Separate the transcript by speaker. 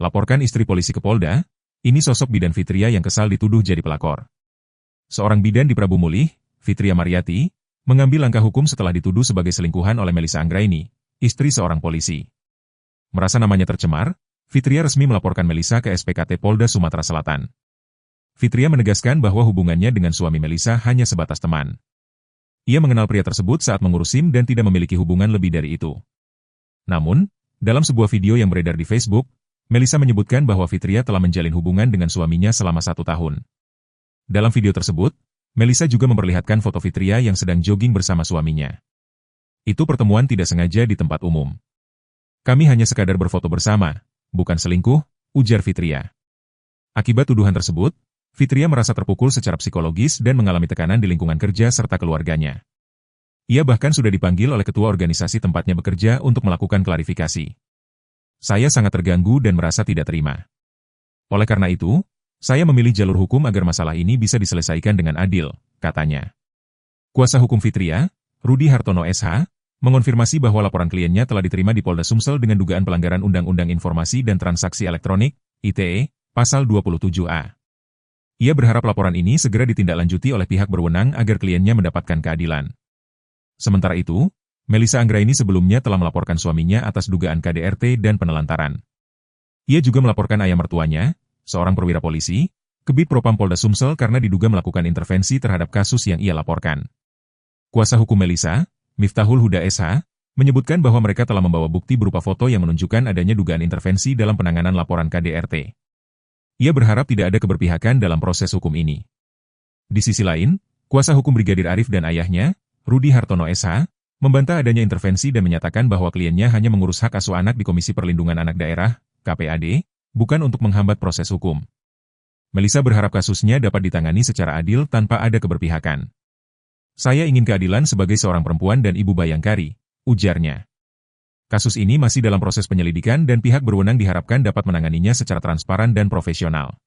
Speaker 1: Laporkan istri polisi ke Polda, ini sosok bidan Fitria yang kesal dituduh jadi pelakor. Seorang bidan di Prabu Mulih, Fitria Mariati, mengambil langkah hukum setelah dituduh sebagai selingkuhan oleh Melissa Anggraini, istri seorang polisi. Merasa namanya tercemar, Fitria resmi melaporkan Melissa ke SPKT Polda Sumatera Selatan. Fitria menegaskan bahwa hubungannya dengan suami Melissa hanya sebatas teman. Ia mengenal pria tersebut saat mengurus SIM dan tidak memiliki hubungan lebih dari itu. Namun, dalam sebuah video yang beredar di Facebook, Melissa menyebutkan bahwa Fitria telah menjalin hubungan dengan suaminya selama 1 tahun. Dalam video tersebut, Melissa juga memperlihatkan foto Fitria yang sedang jogging bersama suaminya. Itu pertemuan tidak sengaja di tempat umum. Kami hanya sekadar berfoto bersama, bukan selingkuh, ujar Fitria. Akibat tuduhan tersebut, Fitria merasa terpukul secara psikologis dan mengalami tekanan di lingkungan kerja serta keluarganya. Ia bahkan sudah dipanggil oleh ketua organisasi tempatnya bekerja untuk melakukan klarifikasi. Saya sangat terganggu dan merasa tidak terima. Oleh karena itu, saya memilih jalur hukum agar masalah ini bisa diselesaikan dengan adil, katanya. Kuasa hukum Fitria, Rudi Hartono SH, mengonfirmasi bahwa laporan kliennya telah diterima di Polda Sumsel dengan dugaan pelanggaran Undang-Undang Informasi dan Transaksi Elektronik, ITE, Pasal 27A. Ia berharap laporan ini segera ditindaklanjuti oleh pihak berwenang agar kliennya mendapatkan keadilan. Sementara itu, Melissa Anggraini sebelumnya telah melaporkan suaminya atas dugaan KDRT dan penelantaran. Ia juga melaporkan ayah mertuanya, seorang perwira polisi, ke Bid Propam Polda Sumsel karena diduga melakukan intervensi terhadap kasus yang ia laporkan. Kuasa hukum Melissa, Miftahul Huda SH, menyebutkan bahwa mereka telah membawa bukti berupa foto yang menunjukkan adanya dugaan intervensi dalam penanganan laporan KDRT. Ia berharap tidak ada keberpihakan dalam proses hukum ini. Di sisi lain, kuasa hukum Brigadir Arif dan ayahnya, Rudi Hartono SH, membantah adanya intervensi dan menyatakan bahwa kliennya hanya mengurus hak asuh anak di Komisi Perlindungan Anak Daerah, KPAD, bukan untuk menghambat proses hukum. Melissa berharap kasusnya dapat ditangani secara adil tanpa ada keberpihakan. Saya ingin keadilan sebagai seorang perempuan dan ibu Bayangkari, ujarnya. Kasus ini masih dalam proses penyelidikan dan pihak berwenang diharapkan dapat menanganinya secara transparan dan profesional.